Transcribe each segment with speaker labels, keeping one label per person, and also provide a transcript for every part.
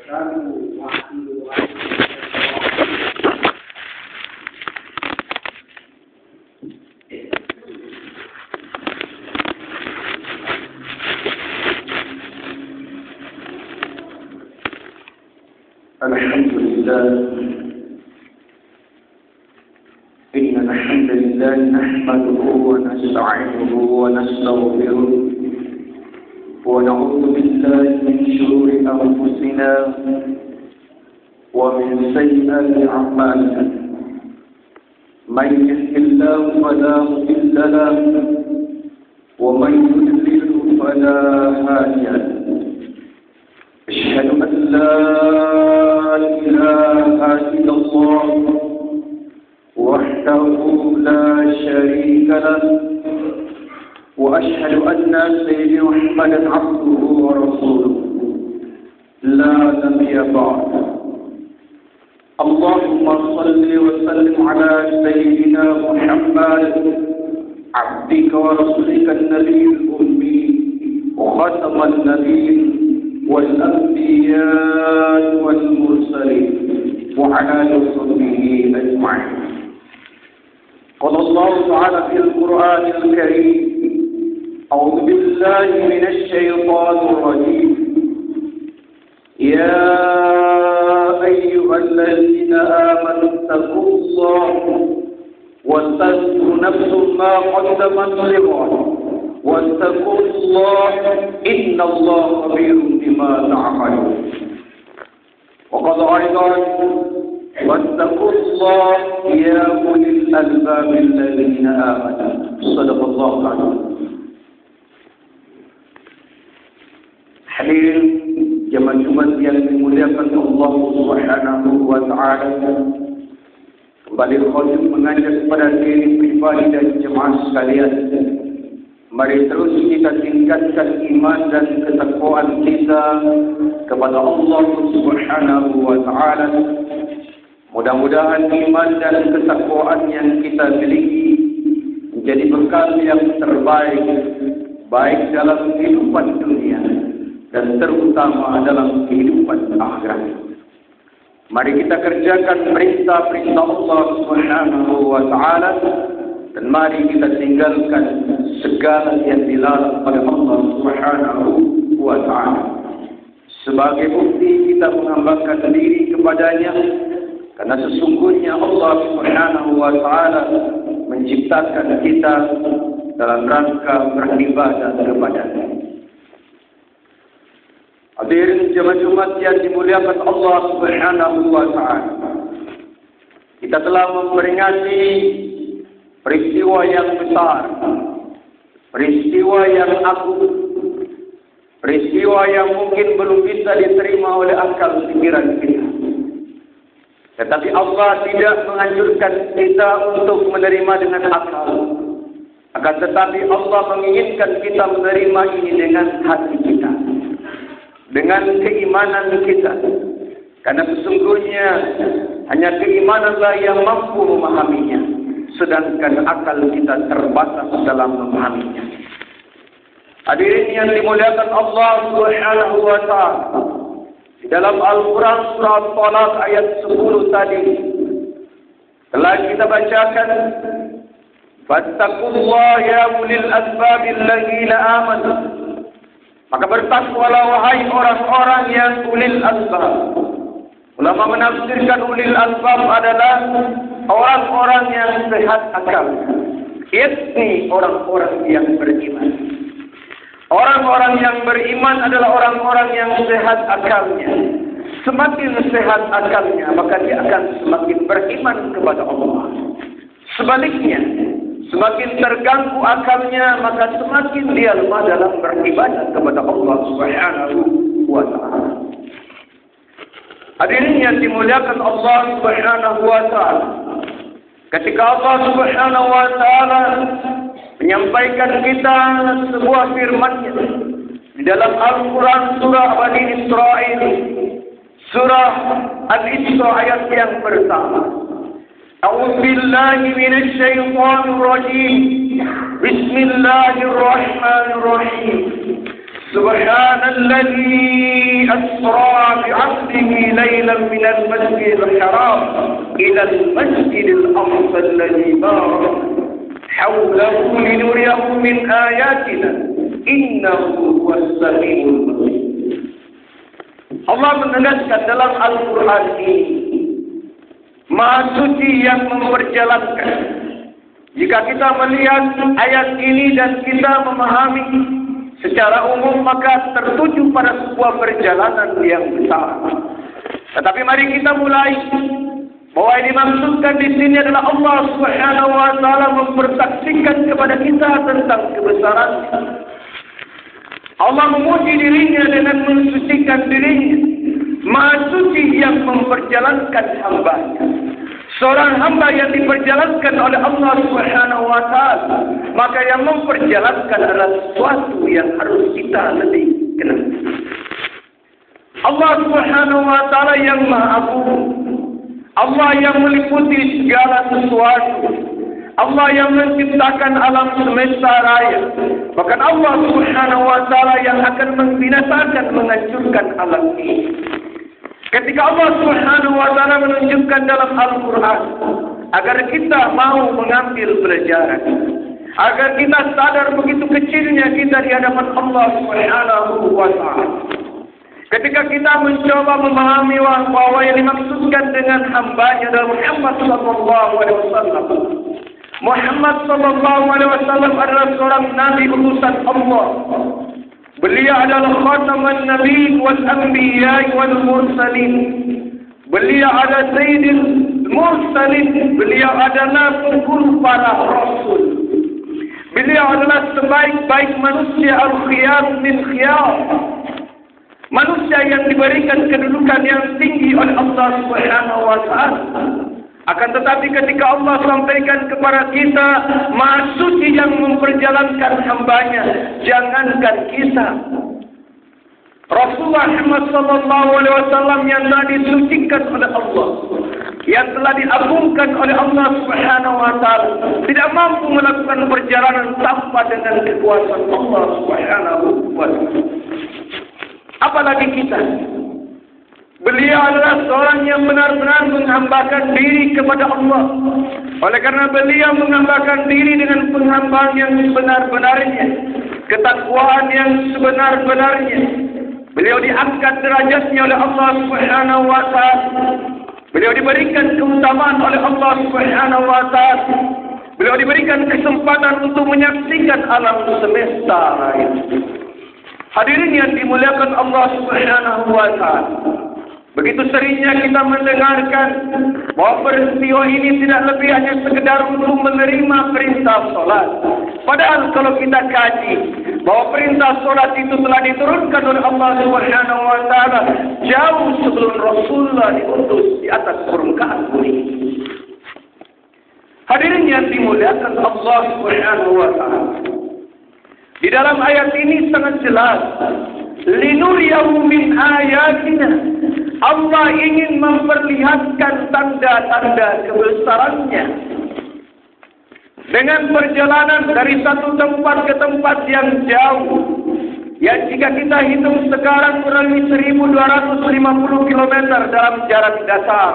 Speaker 1: الحمد لله إن الحمد لله نحمده ونستعينه ونستغفره ونعوذ بالله من شرور أنفسنا ومن سيئات أعمالنا من يهد الله فلا مضل له ومن يضلل فلا هادي له أشهد أن لا إله إلا الله وحده لا شريك له وأشهد أن سيدنا محمدا عبده ورسوله لا نبي بعد. اللهم صل وسلم على سيدنا محمد عبدك ورسولك النبي الأمي وخاتم النبيين والأنبياء والمرسلين وعلى آله وصحبه أجمعين. قال الله تعالى في القرآن الكريم: أعوذ بالله من الشيطان الرجيم. يا أيها الذين آمنوا اتقوا الله ولتنظر نفس ما قدمت لغد واتقوا الله إن الله خبير بما تعملون. وقد أيضا: واتقوا الله يا أولي الألباب الذين آمنوا. صدق الله العظيم. Hadirin jemaah Jumat yang dimuliakan Allah Subhanahu wa taala, kembali khusus mengajak kepada diri pribadi dan jemaah sekalian, mari terus kita tingkatkan iman dan ketakwaan kita kepada Allah Subhanahu wa taala. Mudah-mudahan iman dan ketakwaan yang kita miliki menjadi bekal yang terbaik, baik dalam kehidupan dunia dan terutama dalam kehidupan akhirat. Mari kita kerjakan perintah-perintah Allah Subhanahu wa taala dan mari kita tinggalkan segala yang dilarang oleh Allah Subhanahu wa taala. Sebagai bukti kita menghambakan diri kepadanya, karena sesungguhnya Allah Subhanahu wa taala menciptakan kita dalam rangka beribadah kepadanya. Hadirin jemaah Jumat yang dimuliakan Allah Subhanahu wa taala, kita telah memperingati peristiwa yang besar, peristiwa yang agung, peristiwa yang mungkin belum bisa diterima oleh akal pikiran kita. Tetapi Allah tidak menganjurkan kita untuk menerima dengan akal. Akan tetapi Allah menginginkan kita menerima ini dengan hati kita, dengan keimanan kita. Karena sesungguhnya hanya keimananlah yang mampu memahaminya, sedangkan akal kita terbatas dalam memahaminya. Hadirin yang dimuliakan Allah Subhanahu wa taala, di dalam Al-Quran surah Talaq ayat 10 tadi telah kita bacakan: fattaqullaha ya ulil albabil ladzina amanu. Maka bertakwalah wahai orang-orang yang ulil albab. Ulama menafsirkan ulil albab adalah orang-orang yang sehat akal, yakni orang-orang yang beriman. Orang-orang yang beriman adalah orang-orang yang sehat akalnya. Semakin sehat akalnya, maka dia akan semakin beriman kepada Allah. Sebaliknya, semakin terganggu akalnya, maka semakin dia lemah dalam beribadah kepada Allah Subhanahu wa taala. Hadirin yang dimuliakan Allah Subhanahu wa taala, ketika Allah Subhanahu wa taala menyampaikan kita sebuah firman-Nya di dalam Al-Quran surah Bani Israil, surah Al-Isra ayat yang pertama. A'udzu billahi minasy syaithanir rajim. Bismillahirrahmanirrahim. Subhanalladzi asra bi'abdihi laylan minal masjidil haram ilal masjidil aqsa alladzi barakna hawlahu linuriyahu min ayatina innahu huwas samiul basir. Allah menegaskan dalam Al-Quran ini, Maha Suci yang memperjalankan. Jika kita melihat ayat ini dan kita memahami secara umum, maka tertuju pada sebuah perjalanan yang besar. Tetapi mari kita mulai bahwa yang dimaksudkan di sini adalah Allah Subhanahu wa taala mempersaksikan kepada kita tentang kebesarannya. Allah memuji dirinya dengan mensucikan dirinya. Maha Suci yang memperjalankan hamba-Nya. Seorang hamba yang diperjalankan oleh Allah Subhanahu wa taala, maka yang memperjalankan adalah sesuatu yang harus kita lebih kenal. Allah Subhanahu wa taala yang Maha Agung. Allah yang meliputi segala sesuatu. Allah yang menciptakan alam semesta raya. Bahkan Allah Subhanahu wa taala yang akan membinasakan, menghancurkan alam ini. Ketika Allah Subhanahu wa taala menunjukkan dalam Al-Quran agar kita mau mengambil pelajaran, agar kita sadar begitu kecilnya kita di hadapan Allah Subhanahu wa taala. Ketika kita mencoba memahami bahwa yang dimaksudkan dengan hamba-Nya adalah Muhammad sallallahu alaihi wasallam. Muhammad sallallahu alaihi wasallam adalah seorang nabi utusan Allah. Beliau adalah khataman nabi wal anbiya wal mursalin. Beliau adalah sayyidul mursalin. Beliau adalah penghulu para rasul. Beliau adalah sebaik-baik manusia al-khiyar min khiyar. Manusia yang diberikan kedudukan yang tinggi oleh Allah Subhanahu wa taala. Akan tetapi ketika Allah sampaikan kepada kita Maha Suci yang memperjalankan hamba-Nya, jangankan kita, Rasulullah Muhammad sallallahu alaihi wasallam yang telah disucikan oleh Allah, yang telah diagungkan oleh Allah Subhanahu wa taala, tidak mampu melakukan perjalanan tanpa dengan kekuasaan Allah Subhanahu wa taala. Apalagi kita. Beliau adalah seorang yang benar-benar menghambakan diri kepada Allah. Oleh karena beliau menghambakan diri dengan penghambaan yang sebenar-benarnya, ketakwaan yang sebenar-benarnya. Beliau diangkat derajatnya oleh Allah Subhanahu wa taala. Beliau diberikan keutamaan oleh Allah Subhanahu wa taala. Beliau diberikan kesempatan untuk menyaksikan alam semesta raya. Hadirin yang dimuliakan Allah Subhanahu wa taala. Begitu seringnya kita mendengarkan bahwa peristiwa ini tidak lebih hanya sekedar untuk menerima perintah solat. Padahal kalau kita kaji bahwa perintah solat itu telah diturunkan oleh Allah Subhanahu wa taala jauh sebelum Rasulullah diutus di atas permukaan bumi. Hadirin yang dimuliakan Allah Subhanahu wa taala. Di dalam ayat ini sangat jelas, linuriyahu min ayatina. Allah ingin memperlihatkan tanda-tanda kebesarannya dengan perjalanan dari satu tempat ke tempat yang jauh, yang jika kita hitung sekarang kurang lebih 1250 km dalam jarak dasar.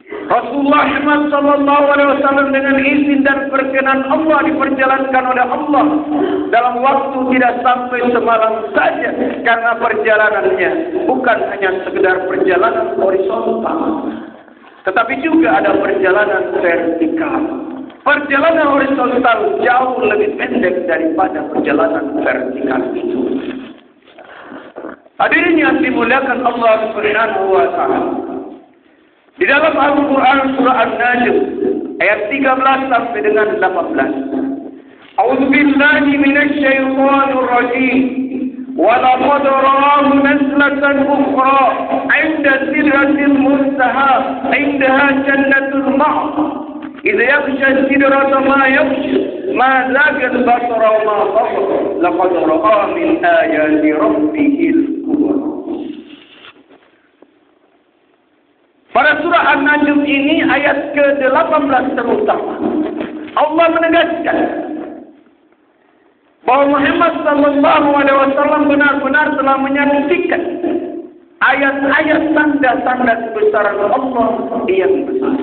Speaker 1: Rasulullah Muhammad sallallahu alaihi wasallam dengan izin dan perkenan Allah diperjalankan oleh Allah dalam waktu tidak sampai semalam saja, karena perjalanannya bukan hanya sekedar perjalanan horizontal, tetapi juga ada perjalanan vertikal. Perjalanan horizontal jauh lebih pendek daripada perjalanan vertikal itu. Hadirin yang dimuliakan Allah Subhanahu wa taala. Di dalam Al-Quran surah An-Najm ayat 13 sampai dengan 18. A'udzu billahi minasy syaithanir rajim. Wa laqad ra'ahu nazlatan ukhra 'inda sidratil muntaha 'indaha jannatul ma'wa. Idza yaghsha sidrata ma yaghsha ma zaga al-basara wa ma basara laqad ra'a min ayati rabbihil kubra. Pada surah An-Najm ini ayat ke-18 terutama, Allah menegaskan bahwa Muhammad sallallahu alaihi wasallam benar-benar telah menyaksikan ayat-ayat tanda-tanda kebesaran Allah yang besar.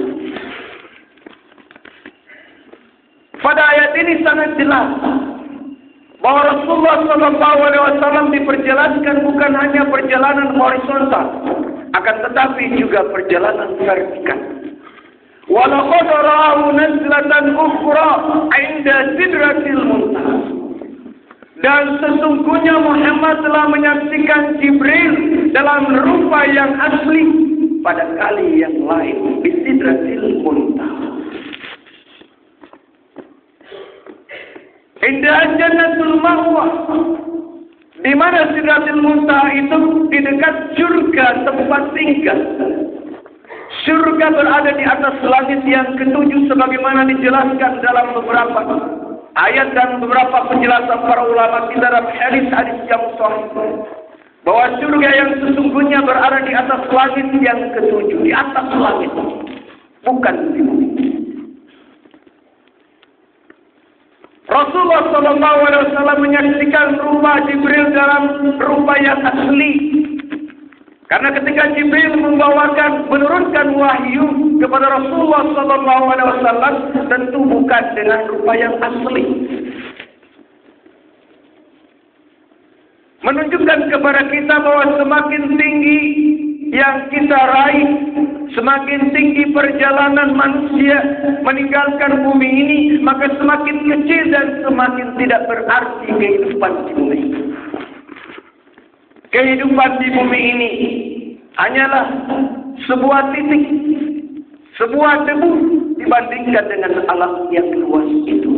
Speaker 1: Pada ayat ini sangat jelas bahwa Rasulullah sallallahu alaihi wasallam diperjelaskan bukan hanya perjalanan horizontal, akan tetapi juga perjalanan vertikal. Walaqad ra'ahu nazlatan ukhra 'inda sidratil muntaha. Dan sesungguhnya Muhammad telah menyaksikan Jibril dalam rupa yang asli pada kali yang lain di sidratil muntaha. Indah jannatul ma'wa, di mana sidratil muntaha itu di dekat surga tempat tinggal. Surga berada di atas langit yang ketujuh sebagaimana dijelaskan dalam beberapa ayat dan beberapa penjelasan para ulama di dalam hadis-hadis yang sahih bahwa surga yang sesungguhnya berada di atas langit yang ketujuh, di atas langit, bukan di bumi. Rasulullah SAW menyaksikan rupa Jibril dalam rupa yang asli. Karena ketika Jibril menurunkan wahyu kepada Rasulullah SAW, tentu bukan dengan rupa yang asli. Menunjukkan kepada kita bahwa semakin tinggi yang kita raih, semakin tinggi perjalanan manusia meninggalkan bumi ini, maka semakin kecil dan semakin tidak berarti kehidupan di bumi. Kehidupan di bumi ini hanyalah sebuah titik, sebuah debu dibandingkan dengan alam yang luas itu.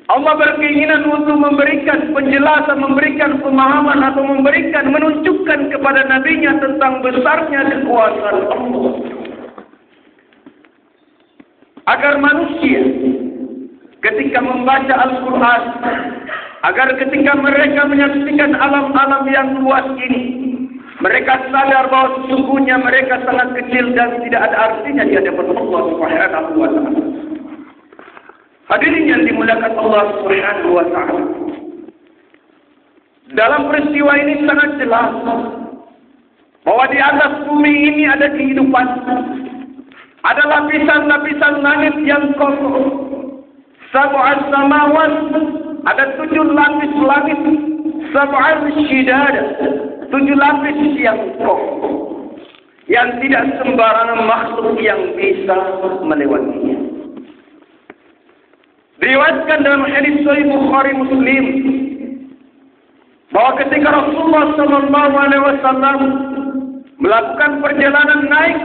Speaker 1: Allah berkeinginan untuk memberikan penjelasan, memberikan pemahaman atau menunjukkan kepada nabinya tentang besarnya kekuasaan Allah. Agar manusia ketika membaca Al-Quran, agar ketika mereka menyaksikan alam-alam yang luas ini, mereka sadar bahwa sesungguhnya mereka sangat kecil dan tidak ada artinya di hadapan Allah Subhanahu wa taala. Hadirin yang dimuliakan Allah Subhanahu wa taala. Dalam peristiwa ini sangat jelas bahwa di atas bumi ini ada kehidupan. Ada lapisan-lapisan langit yang kokoh. Sab'as samawat, ada 7 lapis langit. Sab'al shidad, 7 lapis yang kokoh, yang tidak sembarangan makhluk yang bisa melewatinya. Diriwayatkan dalam hadis Sahih Bukhari Muslim bahwa ketika Rasulullah SAW melakukan perjalanan naik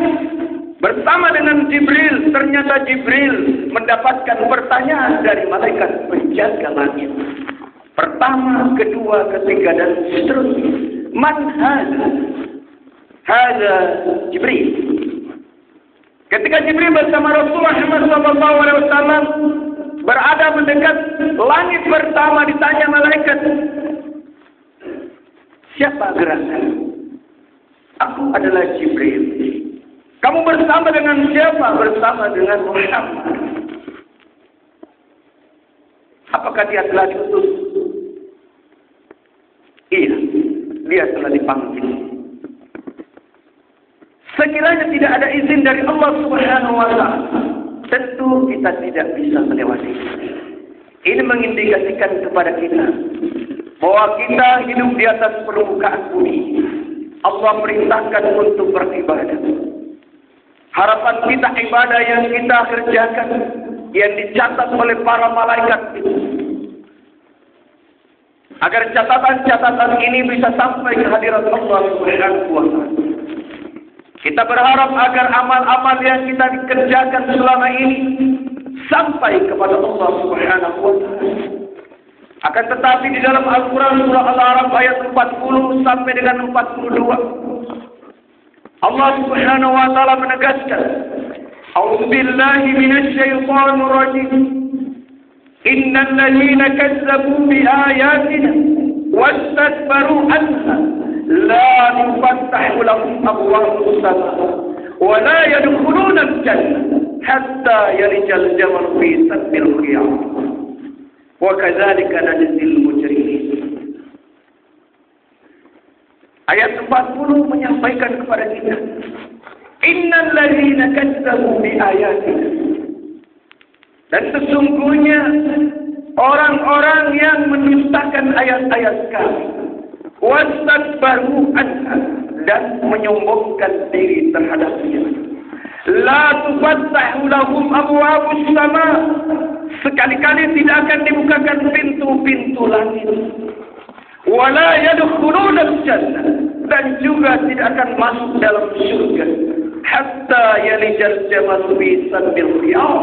Speaker 1: bersama dengan Jibril, ternyata Jibril mendapatkan pertanyaan dari malaikat penjaga langit. Pertama, kedua, ketiga, dan seterusnya. Man hadza? Hadza Jibril. Ketika Jibril bersama Rasulullah SAW berada mendekat langit pertama, ditanya malaikat, siapa gerangan? Aku adalah Jibril. Kamu bersama dengan siapa? Bersama dengan Muhammad. Apakah dia telah diutus? Iya, dia telah dipanggil. Sekiranya tidak ada izin dari Allah Subhanahu wa taala, tentu kita tidak bisa melewati. Ini mengindikasikan kepada kita bahwa kita hidup di atas permukaan bumi. Allah perintahkan untuk beribadah. Harapan kita ibadah yang kita kerjakan, yang dicatat oleh para malaikat itu, agar catatan-catatan ini bisa sampai ke hadirat Allah Subhanahu wa taala. Kita berharap agar amal-amal yang kita kerjakan selama ini sampai kepada Allah Subhanahu wa taala. Akan tetapi di dalam Al-Quran surah Al-A'raf ayat 40 sampai dengan 42, Allah Subhanahu wa taala menegaskan, A'udzu billahi minasy syaithanir rajim. Innal ladzina kazzabu bi ayatina wastakbaru anha la tufattahu lahum abwabus samaa wa la yadkhuluna al-jannah hatta yalijal jamal fi sambil khiyam. Wa kadzalika najzil mujrimin. Ayat 40 menyampaikan kepada kita, innal ladzina kadzdzabu bi ayatina. Dan sesungguhnya orang-orang yang mendustakan ayat-ayat kami, wastakbaru anha, dan menyombongkan diri terhadapnya. La tufattahu lahum abwabus sama. Sekali-kali tidak akan dibukakan pintu-pintu langit. Wala yadkhuluna al-jannah, dan juga tidak akan masuk dalam surga hatta yalijal jamalu fi sabil khiyam,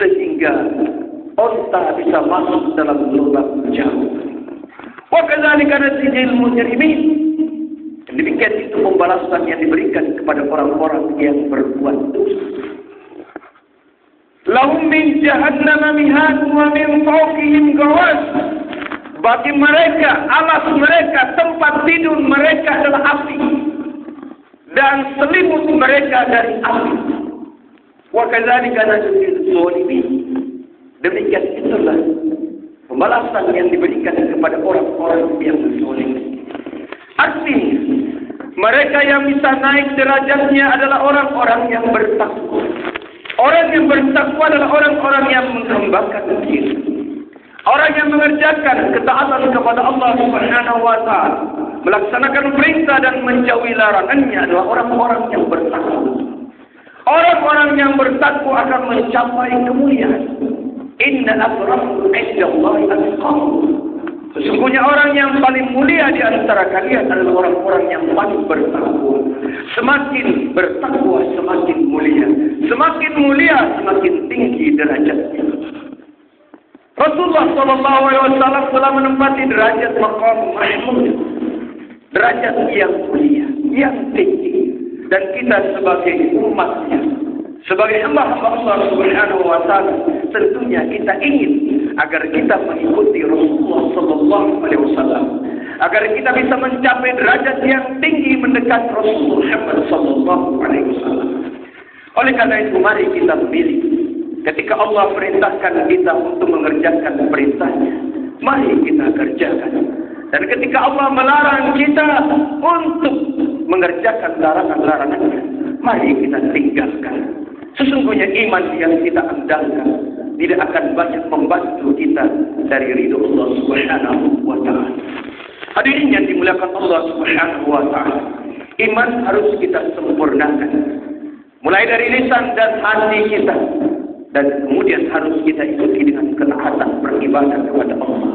Speaker 1: sehingga unta bisa masuk dalam lubang jauh. Wa kadzalika najzil mujrimin. Demikian itu pembalasan yang diberikan kepada orang-orang yang berbuat dosa. Lahum min jahannam mihad wa min fawqihim gawas. Bagi mereka, alas mereka, tempat tidur mereka adalah api, dan selimut mereka dari api. Wa kadzalika najzil zalimin. Demikian itulah pembalasan yang diberikan kepada orang-orang yang zalim. Artinya, mereka yang bisa naik derajatnya adalah orang-orang yang bertakwa. Orang yang bertakwa adalah orang-orang yang menghambakan diri. Orang yang mengerjakan ketaatan kepada Allah Subhanahu wa taala, melaksanakan perintah dan menjauhi larangannya adalah orang-orang yang bertakwa. Orang-orang yang bertakwa akan mencapai kemuliaan. Inna akramakum indallahi atqakum. Sesungguhnya orang yang paling mulia di antara kalian adalah orang-orang yang paling bertakwa. Semakin bertakwa semakin mulia. Semakin mulia semakin tinggi derajatnya. Rasulullah SAW telah menempati derajat maqam mahmud, derajat yang mulia, yang tinggi. Dan kita sebagai umatnya, sebagai hamba-hamba Allah Subhanahu wa taala, tentunya kita ingin agar kita mengikuti Rasulullah SAW, agar kita bisa mencapai derajat yang tinggi mendekat Rasulullah Muhammad SAW. Oleh karena itu, mari kita memilih. Ketika Allah perintahkan kita untuk mengerjakan perintahnya, mari kita kerjakan. Dan ketika Allah melarang kita untuk mengerjakan larangan-larangannya, mari kita tinggalkan. Sesungguhnya iman yang kita andalkan tidak akan banyak membantu kita dari ridho Allah Subhanahu wa taala. Hadirin yang dimuliakan Allah Subhanahu wa taala, iman harus kita sempurnakan. Mulai dari lisan dan hati kita, dan kemudian harus kita ikuti dengan ketaatan beribadah kepada Allah.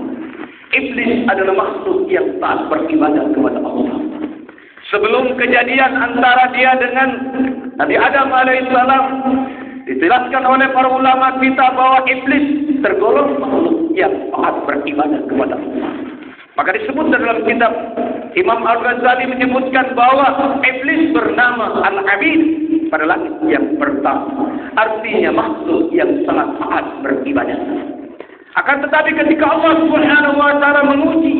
Speaker 1: Iblis adalah makhluk yang taat beribadah kepada Allah. Sebelum kejadian antara dia dengan Nabi Adam alaihissalam, dijelaskan oleh para ulama kita bahwa iblis tergolong makhluk yang taat beribadah kepada Allah. Maka disebut dalam kitab Imam Al-Ghazali menyebutkan bahwa iblis bernama Al-Abid pada langit yang pertama. Artinya makhluk yang sangat taat beribadah. Akan tetapi ketika Allah Subhanahu wa taala menguji,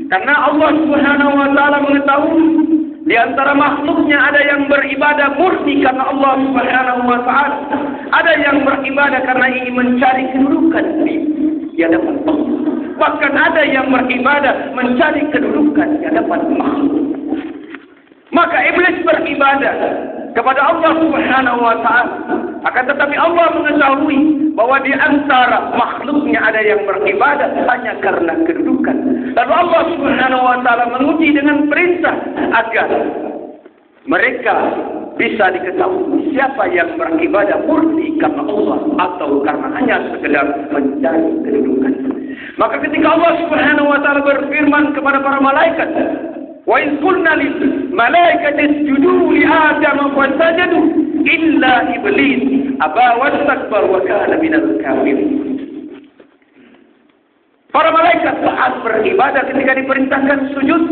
Speaker 1: karena Allah Subhanahu wa taala mengetahui di antara makhluknya ada yang beribadah murni karena Allah Subhanahu wa taala, ada yang beribadah karena ingin mencari kedudukan di hadapan Allah. Bahkan ada yang beribadah mencari kedudukan di hadapan makhluk. Maka iblis beribadah kepada Allah Subhanahu wa taala. Akan tetapi Allah mengetahui bahwa di antara makhluknya ada yang beribadah hanya karena kedudukan. Lalu Allah Subhanahu wa taala menguji dengan perintah agar mereka bisa diketahui siapa yang beribadah murni karena Allah atau karena hanya sekedar mencari kedudukan. Maka ketika Allah Subhanahu wa taala berfirman kepada para malaikat, wa in qulna lil malaikati isjudu li adam fasajadu illa iblis aba wastakbar wa kana minal kafirin. Para malaikat taat beribadah ketika diperintahkan sujud.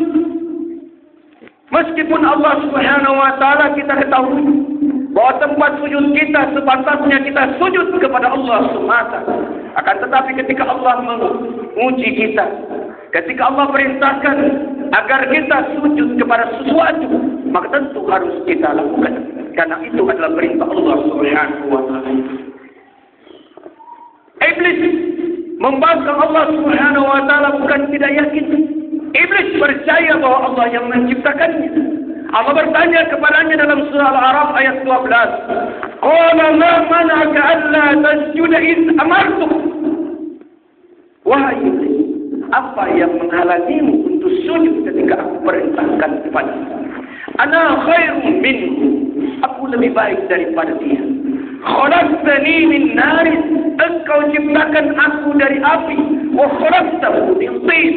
Speaker 1: Meskipun Allah Subhanahu wa taala kita ketahui bahwa tempat sujud kita sepantasnya kita sujud kepada Allah semata. Akan tetapi ketika Allah menguji kita, ketika Allah perintahkan agar kita sujud kepada sesuatu, maka tentu harus kita lakukan. Karena itu adalah perintah Allah Subhanahu wa taala. Iblis Membangkang Allah Subhanahu wa taala bukan tidak yakin. Iblis percaya bahwa Allah yang menciptakannya. Allah bertanya kepadanya dalam surah Al-A'raf ayat 12. Qala ma mana'aka alla tasjuda iz amartuk. Wahai iblis, apa yang menghalangimu untuk sujud ketika aku perintahkan kepadamu? Ana khairun minhu. Aku lebih baik daripada dia. Khalaqtani min narin. Engkau ciptakan aku dari api. Wa khalaqtahu min tin.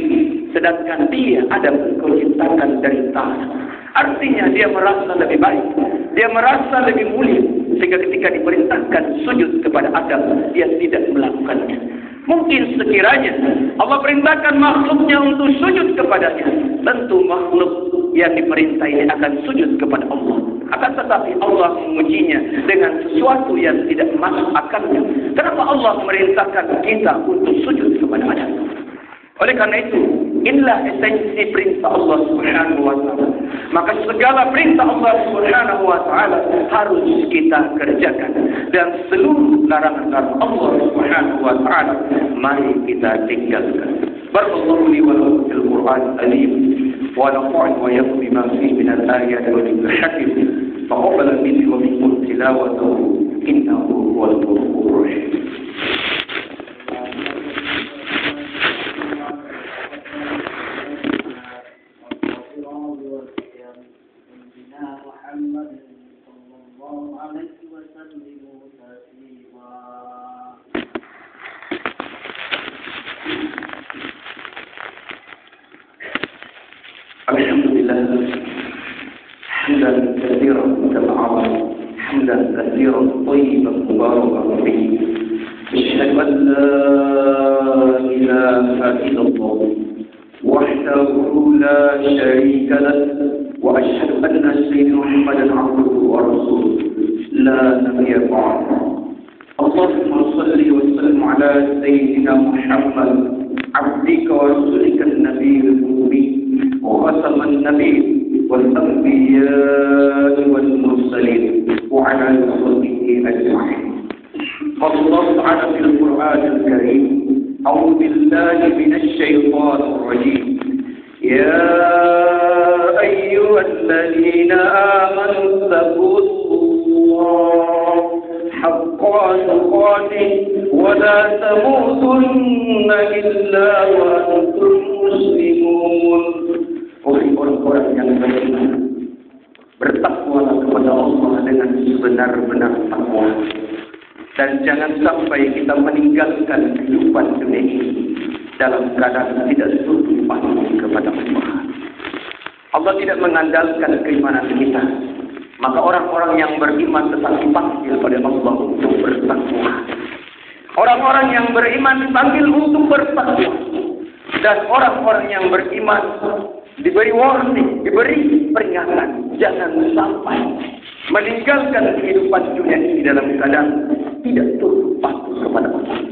Speaker 1: Sedangkan dia engkau ciptakan dari tanah. Artinya dia merasa lebih baik. Dia merasa lebih mulia. Sehingga ketika diperintahkan sujud kepada Adam, dia tidak melakukannya. Mungkin sekiranya Allah perintahkan makhluknya untuk sujud kepadanya, tentu makhluk yang diperintah ini akan sujud kepada Allah. Akan tetapi Allah mengujinya dengan sesuatu yang tidak masuk akalnya. Kenapa Allah memerintahkan kita untuk sujud kepada Adam? Oleh karena itu, inilah esensi perintah Allah Subhanahu wa taala. Maka segala perintah Allah Subhanahu wa taala harus kita kerjakan, dan seluruh larangan Allah Subhanahu wa taala mari kita tinggalkan. Barakallahu li wa lakum fil Qur'an al-Azim wa nafa'ani wa iyyakum bima fihi min al-ayati wal hakim. Faqabbala minni wa minkum tilawatahu innahu huwal ghafurur rahim. Alhamdulillah, hamdan katsiran kama hamdan katsiran thayyiban mubarakan fihi. Asyhadu an la ilaha illallah wahdahu la syarika lahu wa asyhadu anna sayyidina Muhammadan abduhu wa rasuluhu la nabiyya ba'dahu. Allahumma shalli wa sallim ala sayyidina Muhammad abdika wa rasulika an-nabiyil ummi وختم النبي والأنبياء والمرسلين وعلى خلقه أجمعين. قال الله تعالى في القرآن الكريم: أعوذ بالله من الشيطان الرجيم. يا أيها الذين آمنوا اتقوا الله حق تقاته ولا تموتن إلا وأنتم مسلمون. Oleh orang-orang yang beriman, bertakwalah kepada Allah dengan sebenar-benar takwa, dan jangan sampai kita meninggalkan kehidupan dunia ini dalam keadaan tidak sujud patuh kepada Allah. Allah tidak mengandalkan keimanan kita, maka orang-orang yang beriman tetap dipanggil oleh Allah untuk bertakwa. Orang-orang yang beriman dipanggil untuk bertakwa, dan orang-orang yang beriman diberi warning, diberi peringatan, jangan sampai meninggalkan kehidupan dunia ini dalam keadaan tidak tunduk patuh kepada Allah.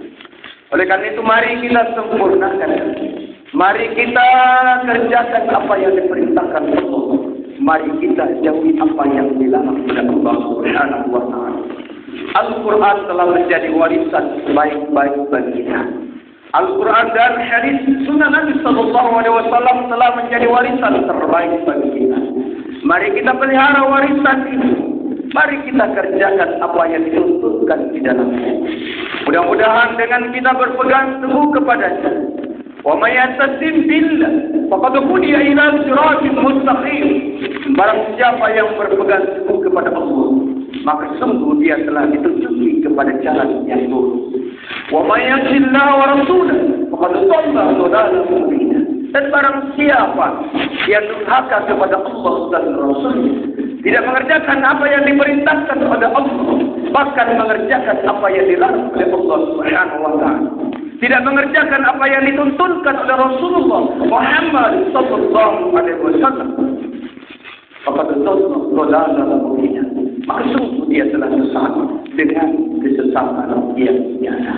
Speaker 1: Oleh karena itu, mari kita sempurnakan, mari kita kerjakan apa yang diperintahkan Allah, mari kita jauhi apa yang dilarang oleh Allah Subhanahu wa taala. Al-Quran telah menjadi warisan baik-baik bagi kita. Al-Quran dan hadis sunnah Nabi Sallallahu Alaihi Wasallam telah menjadi warisan terbaik bagi kita. Mari kita pelihara warisan ini. Mari kita kerjakan apa yang dituntutkan di dalamnya. Mudah-mudahan dengan kita berpegang teguh kepadanya. Wa may yattasim billah faqad hudiya ila siratin mustaqim. Barang siapa yang berpegang teguh kepada Allah, maka sungguh dia telah ditunjuki kepada jalan yang lurus. Wa may ya'sillah wa rasulahu faqad dhalla dhalalan mubina. Dan barang siapa yang durhaka kepada Allah dan Rasul-Nya, tidak mengerjakan apa yang diperintahkan oleh Allah, bahkan mengerjakan apa yang dilarang oleh Allah Subhanahu wa taala, tidak mengerjakan apa yang dituntunkan oleh Rasulullah Muhammad sallallahu alaihi wasallam, faqad dhalla dhalalan mubina. Maka sungguh dia telah sesat dengan kesesatan yang nyata.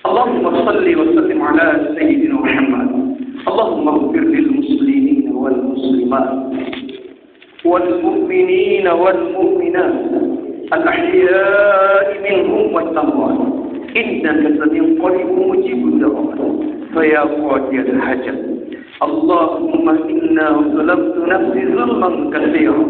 Speaker 1: Allahumma salli wa sallim ala sayyidina Muhammad. Allahumma ighfir lil muslimin wal muslimat wal mu'minin wal mu'minat al ahya'i minhum wal amwat innaka sami'un qaribun mujibud da'wat fa ya qadiyal hajat Allahumma inna zalamtu nafsi zulman katsira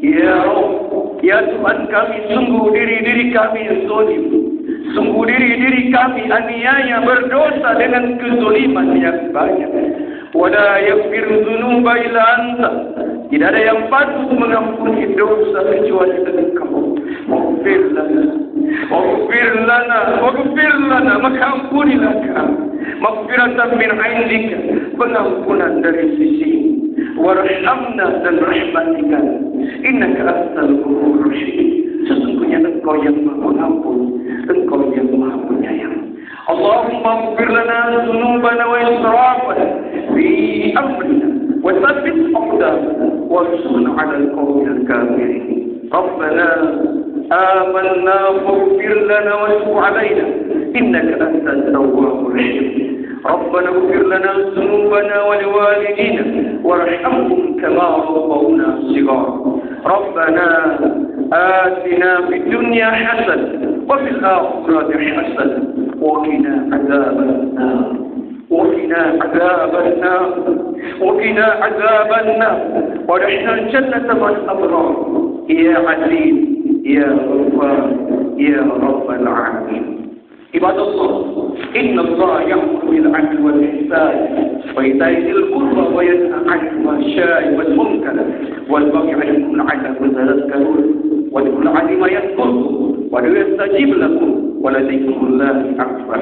Speaker 1: ya Rabb ya Tuhan kami sungguh diri kami zalim, sungguh diri kami aniaya berdosa dengan kezaliman yang banyak. Wala yaghfiru dzunuba illa anta. Tidak ada yang patut mengampuni dosa kecuali Engkau. Maghfir lana, maka ampunilah kami. Maghfiratan min 'indika, pengampunan dari sisi-Mu. Warhamna dan rahmatika, innaka antal ghafurur rahim. Sesungguhnya Engkau yang Maha Pengampun, Engkau yang Maha Penyayang. Allahumma ighfir lana dzunubana wa israfana fi amrina wa tsabbit aqdamana wansurna 'alal qawmil kafirin. Rabbana آمنا فاغفر لنا وتب علينا إنك أنت التواب الرحيم ربنا اغفر لنا ذنوبنا ولوالدينا وارحمهم كما ربونا صغارا ربنا آتنا في الدنيا حسنة وفي الآخرة حسنة وقنا عذاب النار وقنا عذاب النار ودخلنا الجنة مع الأبرار يا عزيز يا غفار يا رب العالمين. عباد الله إن الله يأمر بالعدل والإحسان وإيتاء ذي القربى وينهى عن الفحشاء والمنكر والبغي يعظكم لعلكم تذكرون واذكروا العليم يذكركم ويستجيب لكم ولذكر الله أكبر.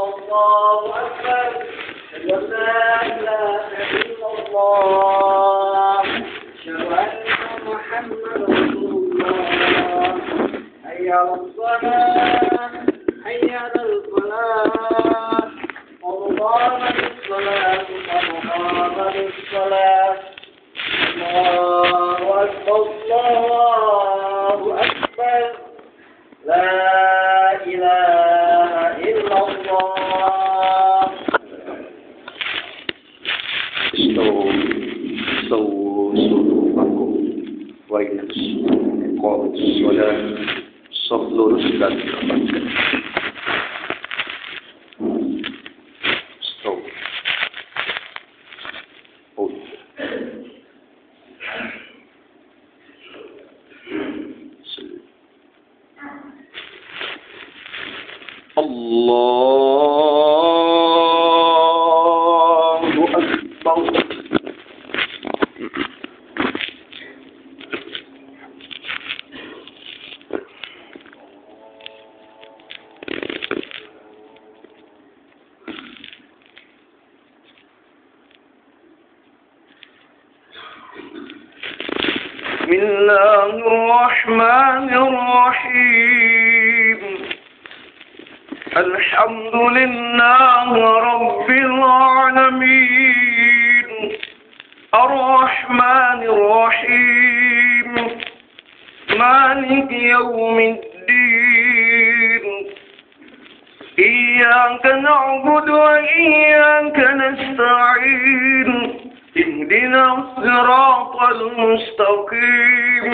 Speaker 2: الله أكبر. لا إله إلا الله. أشهد أن محمدا رسول الله. حي على الصلاة حي على الفلاح. قد قامت الصلاة قد قامت الصلاة. الله أكبر الله أكبر. لا إله إلا الله.
Speaker 1: استووا صفوفكم وإقاموا الصلاة صلوا رسلا استووا الله أكبر. بسم الله الرحمن الرحيم. الحمد لله رب العالمين الرحمن الرحيم مالك يوم الدين إياك نعبد وإياك نستعين اهدنا الصراط المستقيم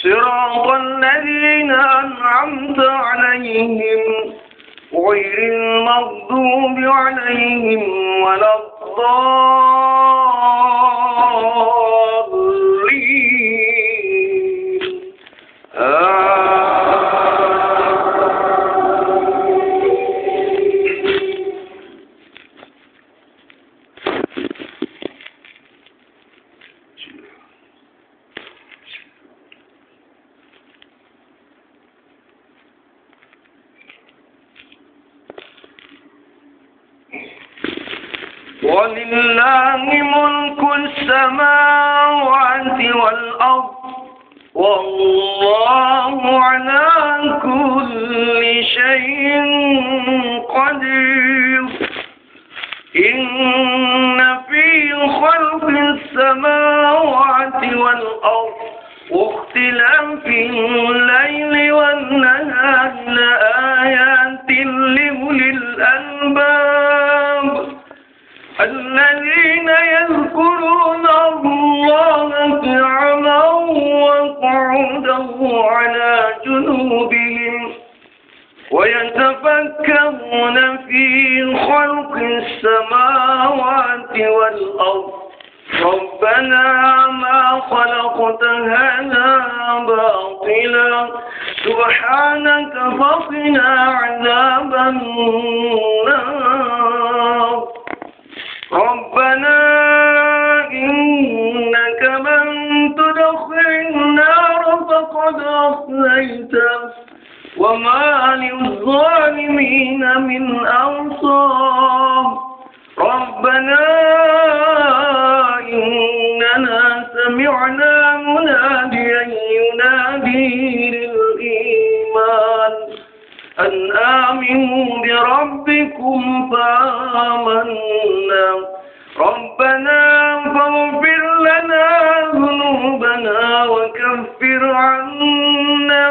Speaker 1: صراط الذين أنعمت عليهم غير المغضوب عليهم ولا الضالين. ولله ملك السماوات والأرض والله على كل شيء قدير. إن في خلق السماوات والأرض واختلاف الليل والنهار لآيات لأولي الألباب الذين يذكرون الله قياما
Speaker 3: ارتدوا على جنوبهم ويتفكرون في خلق السماوات والأرض ربنا ما خلقت هذا باطلا سبحانك فقنا عذاب النار ربنا إنك من تدخل النار فقد أخزيته وما للظالمين من أنصار ربنا إننا سمعنا مناديا ينادي للإيمان أن آمنوا بربكم فآمنا ربنا فاغفر لنا ذنوبنا وكفر عنا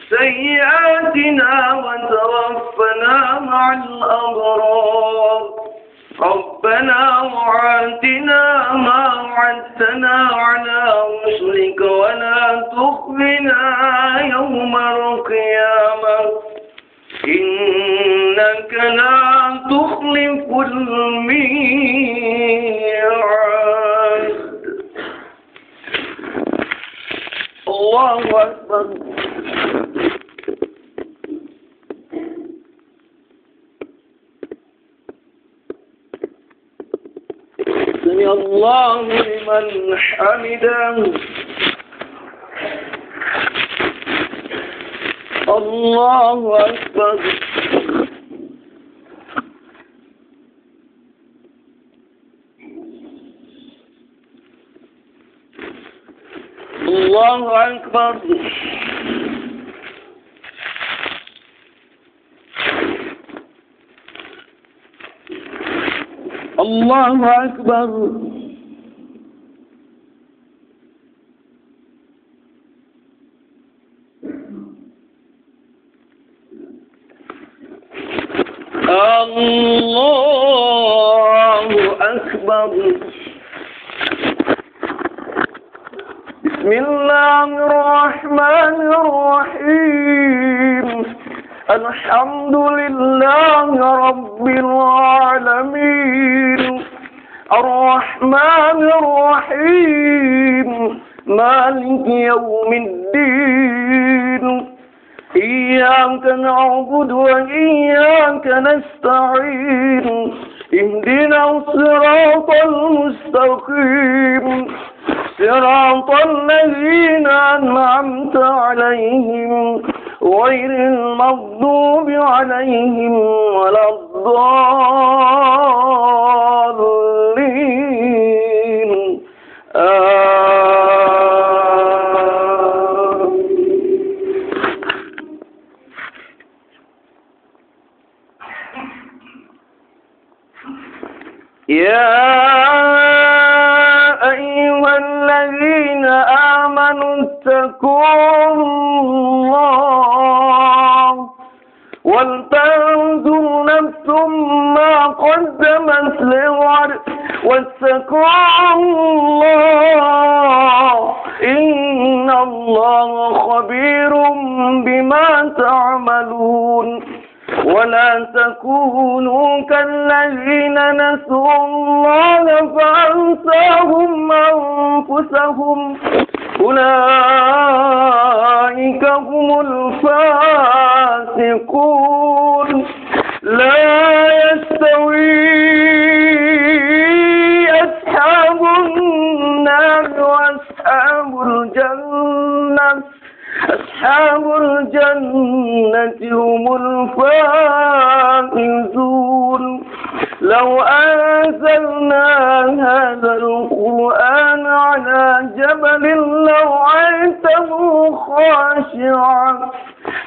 Speaker 3: سيئاتنا وتوفنا مع الأبرار ربنا وآتنا ما وعدتنا على رسلك ولا تخزنا يوم القيامة إنك لا تخلف الميعاد الله أكبر سمع الله لمن حمده الله أكبر الله أكبر الله أكبر الله أكبر بسم الله الرحمن الرحيم الحمد لله رب العالمين الرحمن الرحيم مالك يوم الدين إياك نعبد وإياك نستعين اهدنا الصراط المستقيم صراط الذين أنعمت عليهم غير المغضوب عليهم ولا الضالين يا أيها الذين آمنوا اتقوا الله ولتنظر نفس ما قدمت لغد واتقوا الله إن الله خبير بما تعملون ولا تكونوا كالذين نسوا الله فأنساهم أنفسهم أولئك هم الفاسقون لا يستوي أصحاب النار وأصحاب الجنة أصحاب الجنة هم الفائزون لو أنزلنا هذا القرآن على جبل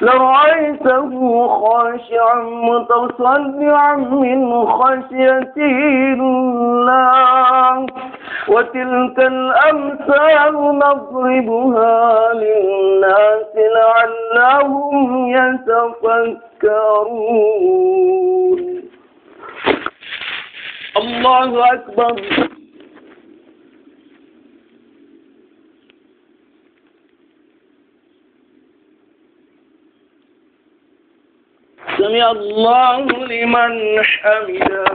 Speaker 3: لرأيته خاشعا متصدعا من خشية الله وتلك الأمثال نضربها للناس لعلهم يتفكرون الله أكبر سمع الله لمن حمده.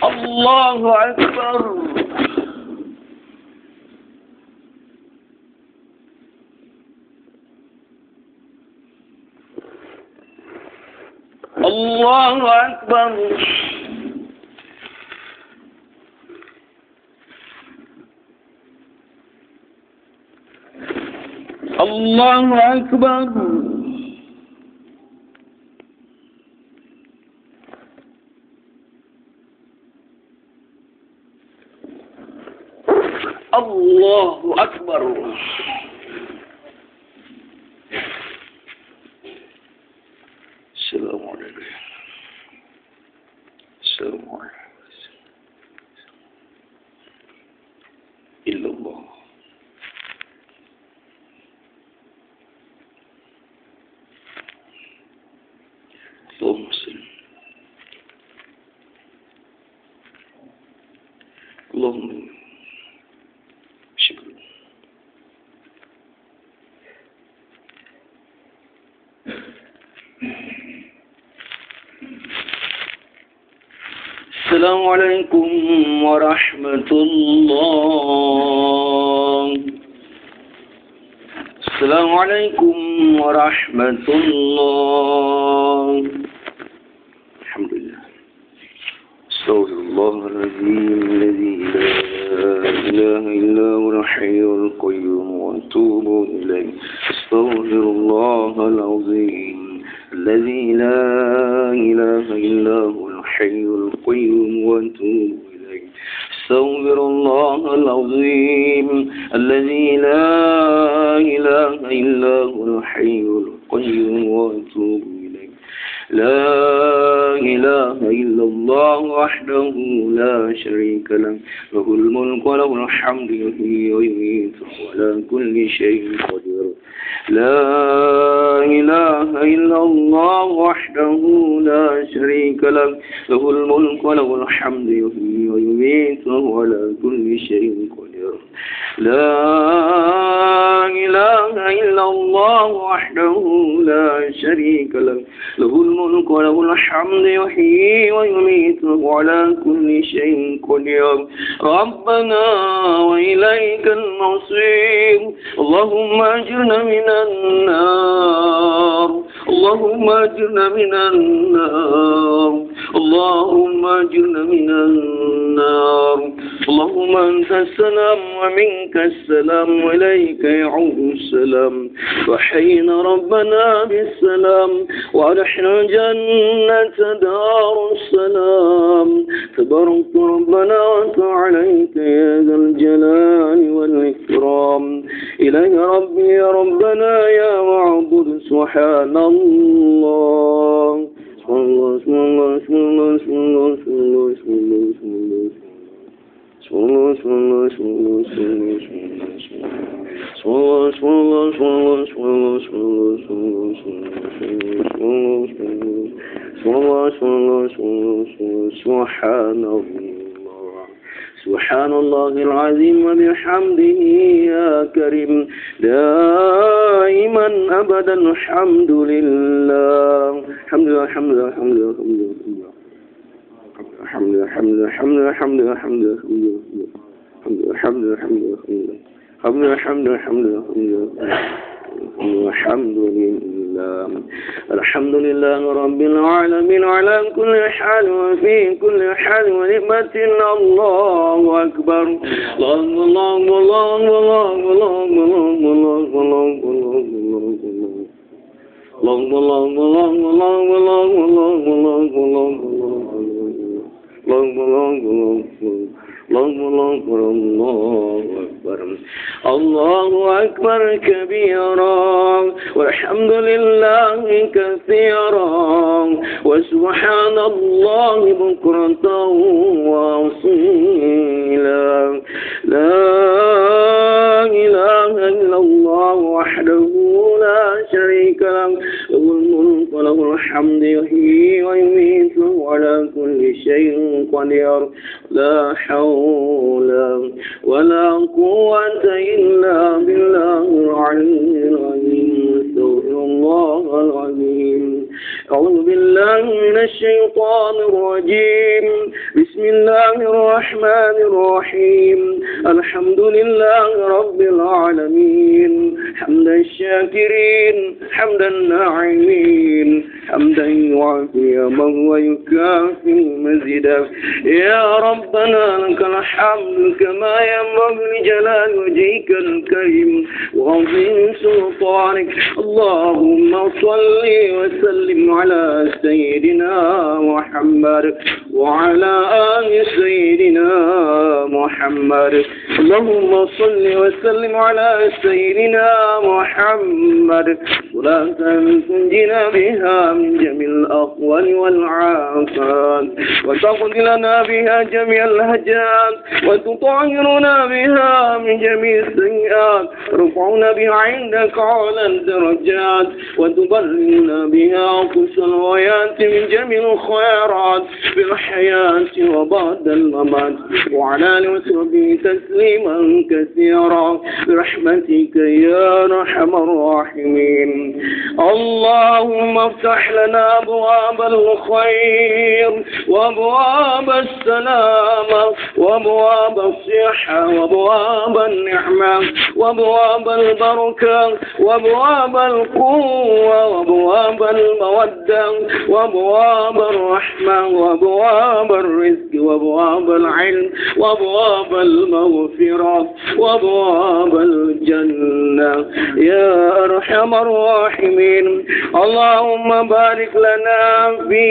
Speaker 3: الله أكبر. الله أكبر. الله أكبر. الله أكبر. السلام عليكم. السلام عليكم. إلا الله. اللهم صل. اللهم شكرا. السلام عليكم ورحمة الله. السلام عليكم ورحمة الله. الحمد لله. استغفر الله العظيم الذي لا إله إلا هو الحي القيوم وأتوب إليه. استغفر الله العظيم الذي لا إله إلا هو الحي القيوم وأتوب إليه. استغفر الله العظيم الذي لا إله إلا هو الحي القيوم وأتوب إليه. لا إله إلا الله وحده لا شريك له له الملك وله الحمد يحيي ويميت وعلى كل شيء قدير. لا إله إلا الله وحده لا شريك له له الملك وله الحمد يحيي ويميت وهو على كل شيء قدير. لا إله إلا الله وحده لا شريك له له الملك وله الحمد يحيي ويميت وهو على كل شيء قدير. ربنا وإليك المصير. اللهم أجرنا من النار. اللهم أجرنا من النار. اللهم أجرنا من النار. اللهم أنت السلام ومنك السلام وإليك يعود السلام. وحينا ربنا بالسلام وأدخلنا الجنة دار السلام. تبارك ربنا وتعاليك يا ذا الجلال والإكرام. إلهي ربي يا ربنا يا معبود سبحان الله. سبحان الله سبحان الله سبحان الله سبحان الله سبحان الله. سبحان الله العظيم وبحمده يا كريم دائما أبدا. الحمد لله. الحمد لله. الحمد لله. الحمد لله. الحمد لله. الحمد لله. الحمد لله. الحمد لله. الحمد لله. الحمد لله. الحمد لله. الحمد لله. الحمد لله. الحمد لله. الحمد لله. الحمد لله رب العالمين على كل حال وفي كل حال ونعمة. الله أكبر. الله الله الله الله الله الله الله أكبر كبيرا والحمد لله كثيرا وسبحان الله بكرة وأصيلا. لا إله إلا الله وحده لا شريك له له الملك وله الحمد يحيي ويميت وعلى كل شيء قدير. لا حول ولا قوة إلا بالله العلي العظيم. استغفر الله العظيم. أعوذ بالله من الشيطان الرجيم. بسم الله الرحمن الرحيم. الحمد لله رب العالمين حمد الشاكرين حمد الناعمين حمدا يوافي من ويكافئ مزيدا. يا ربنا لك الحمد كما ينبغي لجلال وجهك الكريم وعظيم سلطانك. اللهم صل وسلم على سيدنا محمد وعلى آل سيدنا محمد. اللهم صل وسلم على سيدنا محمد صلاة تنجينا بها من جميع الأقوال والعافات وتقضي لنا بها جميع الهجات وتطهرنا بها من جميع السيئات رفعنا بها عندك على الدرجات وتبلغنا بها أقصى الغايات من جميع الخيرات في الحياة وبعد الممات وعلى آله وصحبه تسليما كثيرا برحمتك يا أرحم الراحمين. اللهم افتح لنا أبواب الخير وأبواب السلامة وأبواب الصحة وأبواب النعمة وأبواب البركة وأبواب القوة وأبواب المودة وأبواب الرحمة وأبواب الرزق وأبواب العلم وأبواب المغفرة وأبواب الجنة يا أرحم الراحمين. اللهم بارك لنا في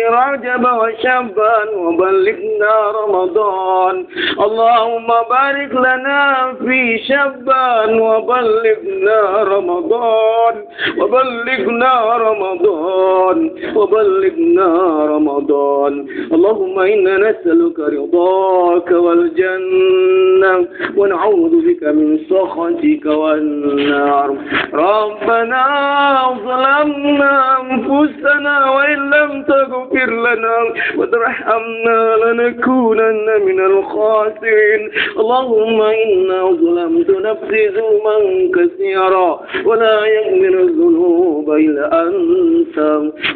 Speaker 3: رجب وشعبان وبلغنا رمضان. اللهم بارك لنا في شعبان وبلغنا رمضان وبلغنا رمضان وبلغنا رمضان. اللهم إنا نسألك رضاك والجنة ونعوذ بك من سخطك والنار. ربنا ظلمنا أنفسنا وإن لم تغفر لنا وترحمنا لنكونن من الخاسرين. اللهم إنا ظلمت نفسي ظلما كثيرا ولا يغفر الذنوب إلا أنت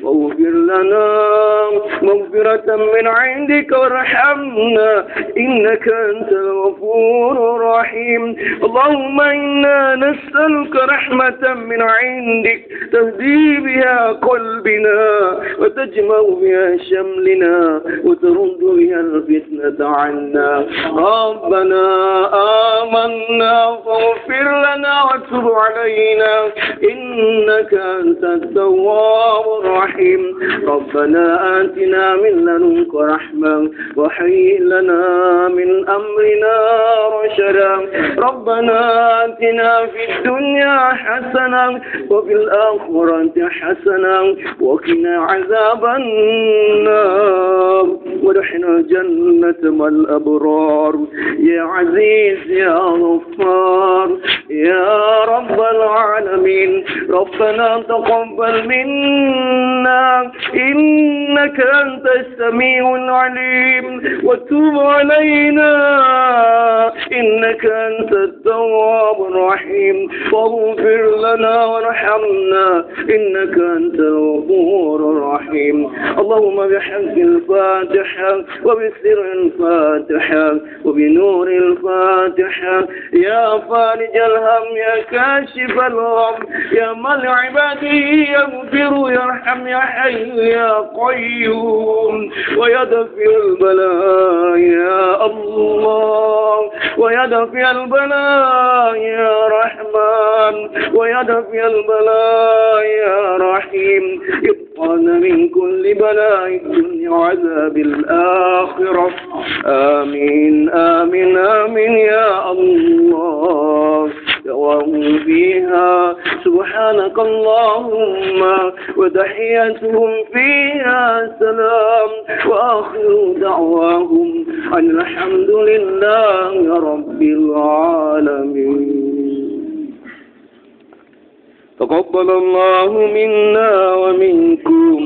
Speaker 3: واغفر لنا مغفرة من عندك وارحمنا إنك أنت الغفور الرحيم. اللهم إنا نسألك رحمة من عندك تهدي بها قلبنا وتجمع بها شملنا وترد بها الفتنة عنا. ربنا آمنا فاغفر لنا وتب علينا إنك أنت التواب الرحيم. ربنا آتنا من لدنك رحمة وهيئ لنا من أمرنا رشدا. ربنا آتنا في الدنيا حسنة وفي الآخرة حسنة وقنا عذاب النار وادخلنا جنة مع الأبرار يا عزيز يا غفار يا رب العالمين. ربنا تقبل منا إنك أنت السميع العليم وتب علينا إنك أنت التواب الرحيم واغفر لنا وارحمنا إنك أنت الغفور الرحيم. اللهم بحق الفاتحة وبسر الفاتحة وبنور الفاتحة يا فارج الهم يا كاشف الغم يا من لعباده يغفر يرحم يا حي يا قيوم ويدفع البلاء يا الله ويدفع البلاء يا رحمن ويدفع البلاء يا رحيم. ابقنا من كل بلاء الدنيا وعذاب الآخرة. آمين آمين آمين يا الله. دوام فيها سبحانك اللهم وتحياتهم فيها سلام وآخر دعواهم أن الحمد لله رب العالمين. تقبل الله منا ومنكم.